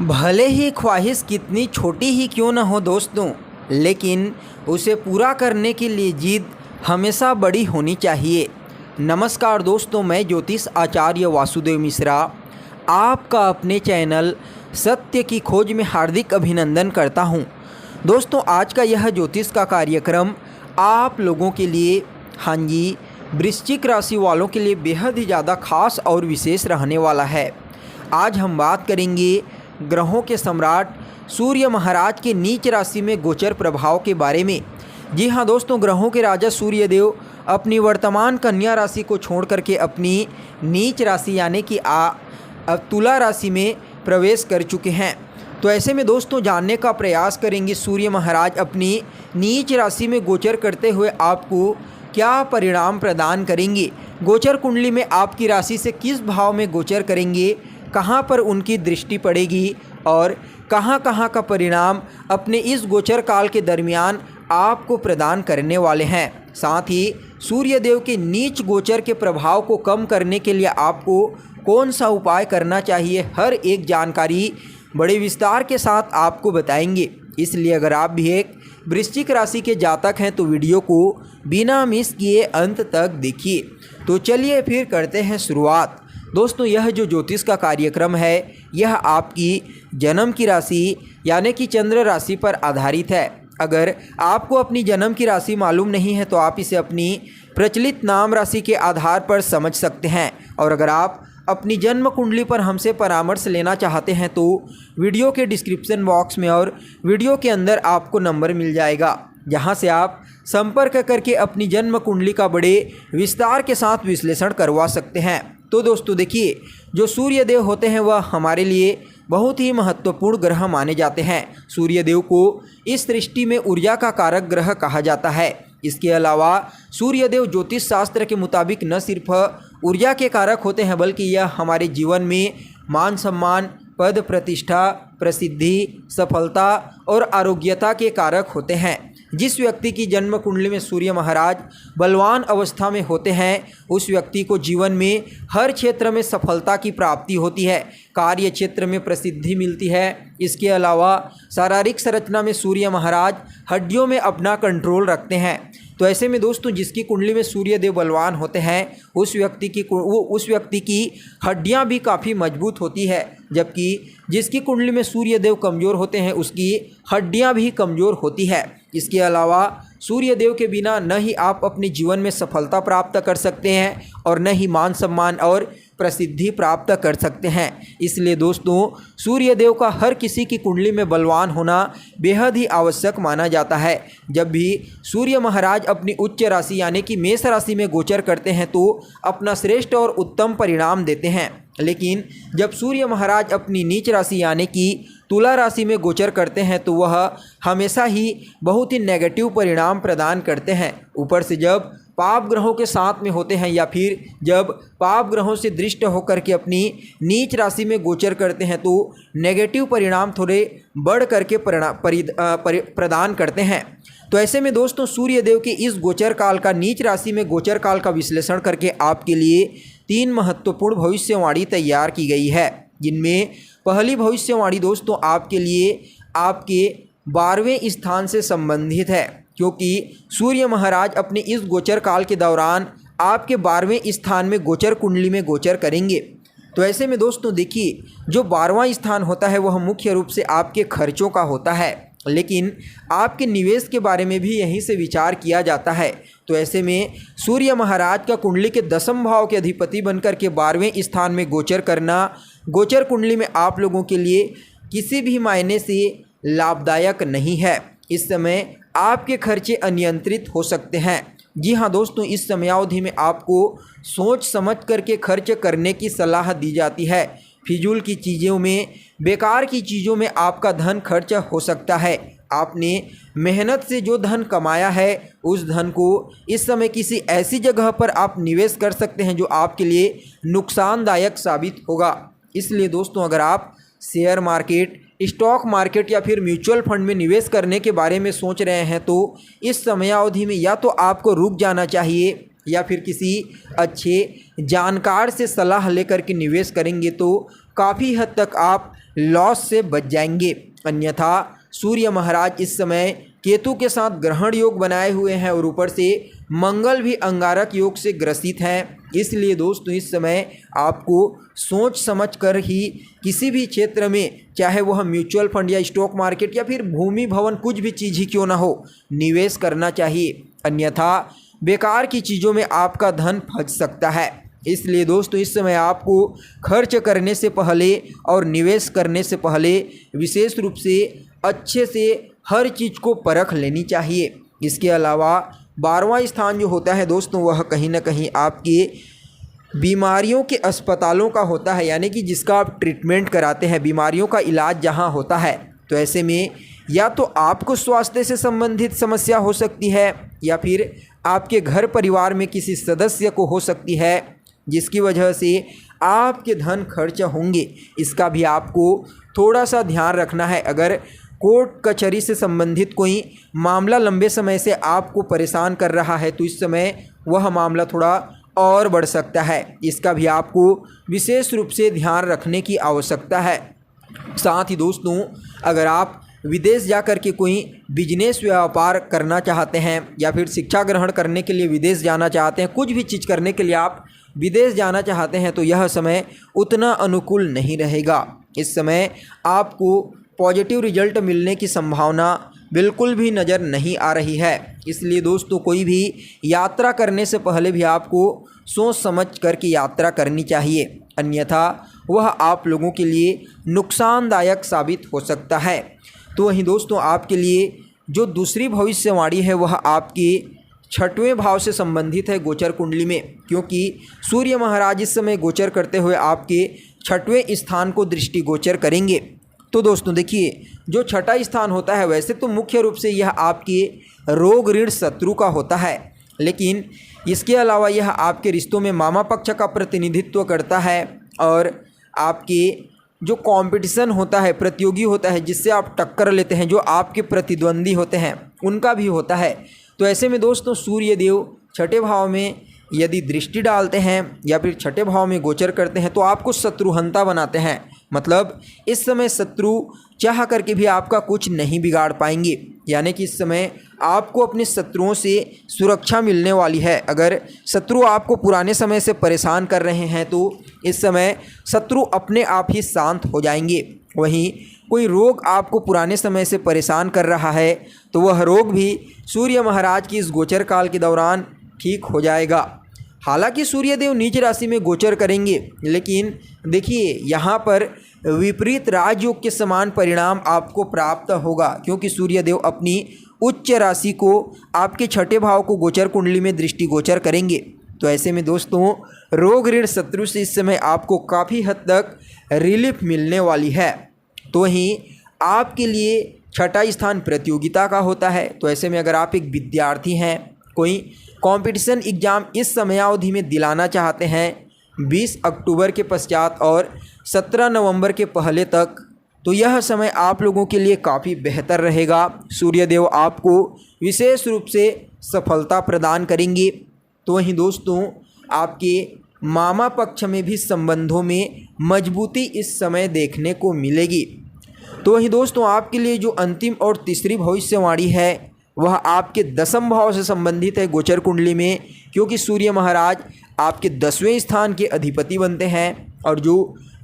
भले ही ख्वाहिश कितनी छोटी ही क्यों न हो दोस्तों, लेकिन उसे पूरा करने के लिए जिद हमेशा बड़ी होनी चाहिए। नमस्कार दोस्तों, मैं ज्योतिष आचार्य वासुदेव मिश्रा आपका अपने चैनल सत्य की खोज में हार्दिक अभिनंदन करता हूं। दोस्तों, आज का यह ज्योतिष का कार्यक्रम आप लोगों के लिए, हाँ जी, वृश्चिक राशि वालों के लिए बेहद ही ज़्यादा खास और विशेष रहने वाला है। आज हम बात करेंगे ग्रहों के सम्राट सूर्य महाराज के नीच राशि में गोचर प्रभाव के बारे में। जी हाँ दोस्तों, ग्रहों के राजा सूर्य देव अपनी वर्तमान कन्या राशि को छोड़ करके अपनी नीच राशि यानी कि तुला राशि में प्रवेश कर चुके हैं। तो ऐसे में दोस्तों जानने का प्रयास करेंगे सूर्य महाराज अपनी नीच राशि में गोचर करते हुए आपको क्या परिणाम प्रदान करेंगे। गोचर कुंडली में आपकी राशि से किस भाव में गोचर करेंगे, कहाँ पर उनकी दृष्टि पड़ेगी और कहाँ कहाँ का परिणाम अपने इस गोचर काल के दरमियान आपको प्रदान करने वाले हैं। साथ ही सूर्य देव के नीच गोचर के प्रभाव को कम करने के लिए आपको कौन सा उपाय करना चाहिए, हर एक जानकारी बड़े विस्तार के साथ आपको बताएंगे। इसलिए अगर आप भी एक वृश्चिक राशि के जातक हैं तो वीडियो को बिना मिस किए अंत तक देखिए। तो चलिए फिर करते हैं शुरुआत। दोस्तों, यह जो ज्योतिष का कार्यक्रम है यह आपकी जन्म की राशि यानी कि चंद्र राशि पर आधारित है। अगर आपको अपनी जन्म की राशि मालूम नहीं है तो आप इसे अपनी प्रचलित नाम राशि के आधार पर समझ सकते हैं। और अगर आप अपनी जन्म कुंडली पर हमसे परामर्श लेना चाहते हैं तो वीडियो के डिस्क्रिप्शन बॉक्स में और वीडियो के अंदर आपको नंबर मिल जाएगा, जहां से आप संपर्क करके अपनी जन्म कुंडली का बड़े विस्तार के साथ विश्लेषण करवा सकते हैं। तो दोस्तों देखिए, जो सूर्य देव होते हैं वह हमारे लिए बहुत ही महत्वपूर्ण ग्रह माने जाते हैं। सूर्य देव को इस सृष्टि में ऊर्जा का कारक ग्रह कहा जाता है। इसके अलावा सूर्य देव ज्योतिष शास्त्र के मुताबिक न सिर्फ ऊर्जा के कारक होते हैं बल्कि यह हमारे जीवन में मान सम्मान, पद प्रतिष्ठा, प्रसिद्धि, सफलता और आरोग्यता के कारक होते हैं। जिस व्यक्ति की जन्म कुंडली में सूर्य महाराज बलवान अवस्था में होते हैं उस व्यक्ति को जीवन में हर क्षेत्र में सफलता की प्राप्ति होती है, कार्य क्षेत्र में प्रसिद्धि मिलती है। इसके अलावा शारीरिक संरचना में सूर्य महाराज हड्डियों में अपना कंट्रोल रखते हैं। तो ऐसे में दोस्तों जिसकी कुंडली में सूर्य देव बलवान होते हैं उस व्यक्ति की हड्डियां भी काफ़ी मजबूत होती है, जबकि जिसकी कुंडली में सूर्य देव कमज़ोर होते हैं उसकी हड्डियां भी कमज़ोर होती है। इसके अलावा सूर्य देव के बिना न ही आप अपने जीवन में सफलता प्राप्त कर सकते हैं और न ही मान सम्मान और प्रसिद्धि प्राप्त कर सकते हैं। इसलिए दोस्तों सूर्य देव का हर किसी की कुंडली में बलवान होना बेहद ही आवश्यक माना जाता है। जब भी सूर्य महाराज अपनी उच्च राशि यानी कि मेष राशि में गोचर करते हैं तो अपना श्रेष्ठ और उत्तम परिणाम देते हैं, लेकिन जब सूर्य महाराज अपनी नीच राशि यानी कि तुला राशि में गोचर करते हैं तो वह हमेशा ही बहुत ही नेगेटिव परिणाम प्रदान करते हैं। ऊपर से जब पाप ग्रहों के साथ में होते हैं या फिर जब पाप ग्रहों से दृष्ट होकर के अपनी नीच राशि में गोचर करते हैं तो नेगेटिव परिणाम थोड़े बढ़ करके प्रदान करते हैं। तो ऐसे में दोस्तों सूर्य देव के इस गोचर काल का, नीच राशि में गोचर काल का विश्लेषण करके आपके लिए 3 महत्वपूर्ण भविष्यवाणी तैयार की गई है, जिनमें पहली भविष्यवाणी दोस्तों आपके लिए आपके 12वें स्थान से संबंधित है, क्योंकि सूर्य महाराज अपने इस गोचर काल के दौरान आपके 12वें स्थान में गोचर कुंडली में गोचर करेंगे। तो ऐसे में दोस्तों देखिए, जो 12वां स्थान होता है वह मुख्य रूप से आपके खर्चों का होता है, लेकिन आपके निवेश के बारे में भी यहीं से विचार किया जाता है। तो ऐसे में सूर्य महाराज का कुंडली के 10वें भाव के अधिपति बनकर के 12वें स्थान में गोचर करना गोचर कुंडली में आप लोगों के लिए किसी भी मायने से लाभदायक नहीं है। इस समय आपके खर्चे अनियंत्रित हो सकते हैं। जी हाँ दोस्तों, इस समयावधि में आपको सोच समझ करके खर्च करने की सलाह दी जाती है। फिजूल की चीज़ों में, बेकार की चीज़ों में आपका धन खर्च हो सकता है। आपने मेहनत से जो धन कमाया है उस धन को इस समय किसी ऐसी जगह पर आप निवेश कर सकते हैं जो आपके लिए नुकसानदायक साबित होगा। इसलिए दोस्तों अगर आप शेयर मार्केट, स्टॉक मार्केट या फिर म्यूचुअल फंड में निवेश करने के बारे में सोच रहे हैं तो इस समयावधि में या तो आपको रुक जाना चाहिए या फिर किसी अच्छे जानकार से सलाह लेकर के निवेश करेंगे तो काफ़ी हद तक आप लॉस से बच जाएंगे। अन्यथा सूर्य महाराज इस समय केतु के साथ ग्रहण योग बनाए हुए हैं और ऊपर से मंगल भी अंगारक योग से ग्रसित हैं। इसलिए दोस्तों इस समय आपको सोच समझ कर ही किसी भी क्षेत्र में, चाहे वह म्यूचुअल फंड या स्टॉक मार्केट या फिर भूमि भवन कुछ भी चीज़ ही क्यों ना हो, निवेश करना चाहिए। अन्यथा बेकार की चीज़ों में आपका धन फंस सकता है। इसलिए दोस्तों इस समय आपको खर्च करने से पहले और निवेश करने से पहले विशेष रूप से अच्छे से हर चीज़ को परख लेनी चाहिए। इसके अलावा 12वां स्थान जो होता है दोस्तों, वह कहीं ना कहीं आपके बीमारियों के अस्पतालों का होता है, यानी कि जिसका आप ट्रीटमेंट कराते हैं, बीमारियों का इलाज जहां होता है। तो ऐसे में या तो आपको स्वास्थ्य से संबंधित समस्या हो सकती है या फिर आपके घर परिवार में किसी सदस्य को हो सकती है, जिसकी वजह से आपके धन खर्च होंगे। इसका भी आपको थोड़ा सा ध्यान रखना है। अगर कोर्ट कचहरी से संबंधित कोई मामला लंबे समय से आपको परेशान कर रहा है तो इस समय वह मामला थोड़ा और बढ़ सकता है। इसका भी आपको विशेष रूप से ध्यान रखने की आवश्यकता है। साथ ही दोस्तों अगर आप विदेश जाकर के कोई बिजनेस व्यापार करना चाहते हैं या फिर शिक्षा ग्रहण करने के लिए विदेश जाना चाहते हैं, कुछ भी चीज़ करने के लिए आप विदेश जाना चाहते हैं, तो यह समय उतना अनुकूल नहीं रहेगा। इस समय आपको पॉजिटिव रिजल्ट मिलने की संभावना बिल्कुल भी नज़र नहीं आ रही है। इसलिए दोस्तों कोई भी यात्रा करने से पहले भी आपको सोच समझ करके यात्रा करनी चाहिए, अन्यथा वह आप लोगों के लिए नुकसानदायक साबित हो सकता है। तो वहीं दोस्तों आपके लिए जो दूसरी भविष्यवाणी है वह आपके 6वें भाव से संबंधित है गोचर कुंडली में, क्योंकि सूर्य महाराज इस समय गोचर करते हुए आपके 6वें स्थान को दृष्टि गोचर करेंगे। तो दोस्तों देखिए, जो 6ठा स्थान होता है वैसे तो मुख्य रूप से यह आपके रोग ऋण शत्रु का होता है, लेकिन इसके अलावा यह आपके रिश्तों में मामा पक्ष का प्रतिनिधित्व करता है और आपके जो कंपटीशन होता है, प्रतियोगी होता है, जिससे आप टक्कर लेते हैं, जो आपके प्रतिद्वंदी होते हैं, उनका भी होता है। तो ऐसे में दोस्तों सूर्य देव 6ठे भाव में यदि दृष्टि डालते हैं या फिर 6ठे भाव में गोचर करते हैं तो आपको शत्रुहंता बनाते हैं। मतलब इस समय शत्रु चाह करके भी आपका कुछ नहीं बिगाड़ पाएंगे, यानी कि इस समय आपको अपने शत्रुओं से सुरक्षा मिलने वाली है। अगर शत्रु आपको पुराने समय से परेशान कर रहे हैं तो इस समय शत्रु अपने आप ही शांत हो जाएंगे। वहीं कोई रोग आपको पुराने समय से परेशान कर रहा है तो वह रोग भी सूर्य महाराज की इस गोचर काल के दौरान ठीक हो जाएगा। हालांकि सूर्यदेव नीच राशि में गोचर करेंगे, लेकिन देखिए यहाँ पर विपरीत राजयोग के समान परिणाम आपको प्राप्त होगा, क्योंकि सूर्यदेव अपनी उच्च राशि को आपके 6ठे भाव को गोचर कुंडली में दृष्टि गोचर करेंगे। तो ऐसे में दोस्तों रोग ऋण शत्रु से इस समय आपको काफ़ी हद तक रिलीफ मिलने वाली है। तो वहीं आपके लिए 6ठा स्थान प्रतियोगिता का होता है। तो ऐसे में अगर आप एक विद्यार्थी हैं, कोई कंपटीशन एग्ज़ाम इस समयावधि में दिलाना चाहते हैं 20 अक्टूबर के पश्चात और 17 नवंबर के पहले तक, तो यह समय आप लोगों के लिए काफ़ी बेहतर रहेगा। सूर्यदेव आपको विशेष रूप से सफलता प्रदान करेंगे। तो वहीं दोस्तों आपके मामा पक्ष में भी संबंधों में मजबूती इस समय देखने को मिलेगी। तो वहीं दोस्तों आपके लिए जो अंतिम और तीसरी भविष्यवाणी है वह आपके 10वें भाव से संबंधित है गोचर कुंडली में, क्योंकि सूर्य महाराज आपके 10वें स्थान के अधिपति बनते हैं और जो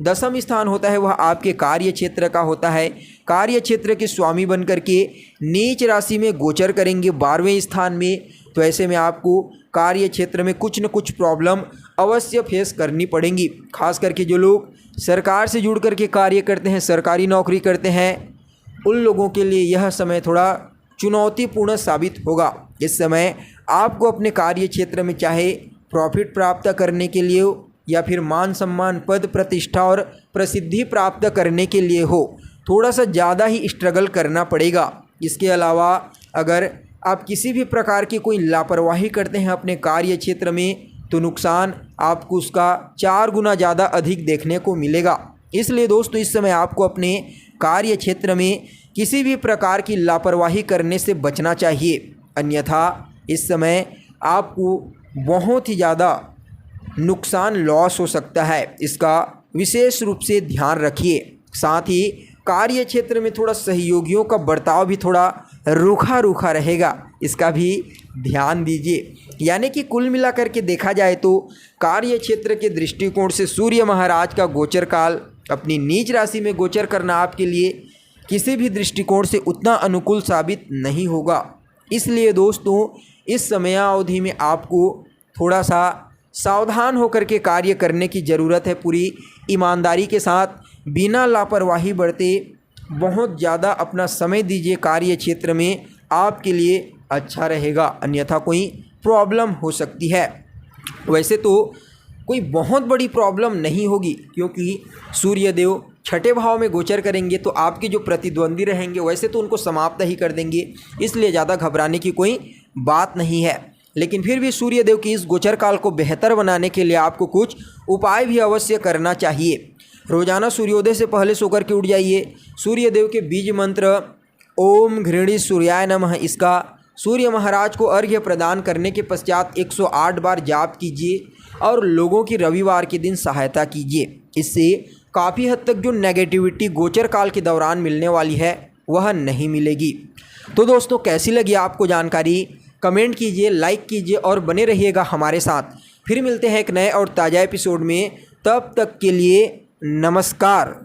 10वां स्थान होता है वह आपके कार्य क्षेत्र का होता है। कार्य क्षेत्र के स्वामी बन करके नीच राशि में गोचर करेंगे 12वें स्थान में। तो ऐसे में आपको कार्य क्षेत्र में कुछ न कुछ प्रॉब्लम अवश्य फेस करनी पड़ेंगी। खास करके जो लोग सरकार से जुड़ करके कार्य करते हैं, सरकारी नौकरी करते हैं, उन लोगों के लिए यह समय थोड़ा चुनौतीपूर्ण साबित होगा। इस समय आपको अपने कार्य क्षेत्र में चाहे प्रॉफिट प्राप्त करने के लिए हो या फिर मान सम्मान, पद प्रतिष्ठा और प्रसिद्धि प्राप्त करने के लिए हो, थोड़ा सा ज़्यादा ही स्ट्रगल करना पड़ेगा। इसके अलावा अगर आप किसी भी प्रकार की कोई लापरवाही करते हैं अपने कार्य क्षेत्र में तो नुकसान आपको उसका 4 गुना ज़्यादा अधिक देखने को मिलेगा। इसलिए दोस्तों इस समय आपको अपने कार्य क्षेत्र में किसी भी प्रकार की लापरवाही करने से बचना चाहिए, अन्यथा इस समय आपको बहुत ही ज़्यादा नुकसान लॉस हो सकता है। इसका विशेष रूप से ध्यान रखिए। साथ ही कार्य क्षेत्र में थोड़ा सहयोगियों का बर्ताव भी थोड़ा रूखा रूखा रहेगा, इसका भी ध्यान दीजिए। यानी कि कुल मिलाकर के देखा जाए तो कार्य क्षेत्र के दृष्टिकोण से सूर्य महाराज का गोचर काल अपनी नीच राशि में गोचर करना आपके लिए किसी भी दृष्टिकोण से उतना अनुकूल साबित नहीं होगा। इसलिए दोस्तों इस समयावधि में आपको थोड़ा सा सावधान होकर के कार्य करने की ज़रूरत है। पूरी ईमानदारी के साथ बिना लापरवाही बरते बहुत ज़्यादा अपना समय दीजिए कार्य क्षेत्र में, आपके लिए अच्छा रहेगा, अन्यथा कोई प्रॉब्लम हो सकती है। वैसे तो कोई बहुत बड़ी प्रॉब्लम नहीं होगी, क्योंकि सूर्यदेव छठे भाव में गोचर करेंगे तो आपके जो प्रतिद्वंदी रहेंगे वैसे तो उनको समाप्त ही कर देंगे, इसलिए ज़्यादा घबराने की कोई बात नहीं है। लेकिन फिर भी सूर्यदेव की इस गोचर काल को बेहतर बनाने के लिए आपको कुछ उपाय भी अवश्य करना चाहिए। रोजाना सूर्योदय से पहले सोकर के उठ जाइए, सूर्यदेव के बीज मंत्र ओम घृणी सूर्याय नमः इसका सूर्य महाराज को अर्घ्य प्रदान करने के पश्चात 108 बार जाप कीजिए और लोगों की रविवार के दिन सहायता कीजिए। इससे काफ़ी हद तक जो नेगेटिविटी गोचर काल के दौरान मिलने वाली है वह नहीं मिलेगी। तो दोस्तों कैसी लगी आपको जानकारी, कमेंट कीजिए, लाइक कीजिए और बने रहिएगा हमारे साथ। फिर मिलते हैं एक नए और ताज़ा एपिसोड में, तब तक के लिए नमस्कार।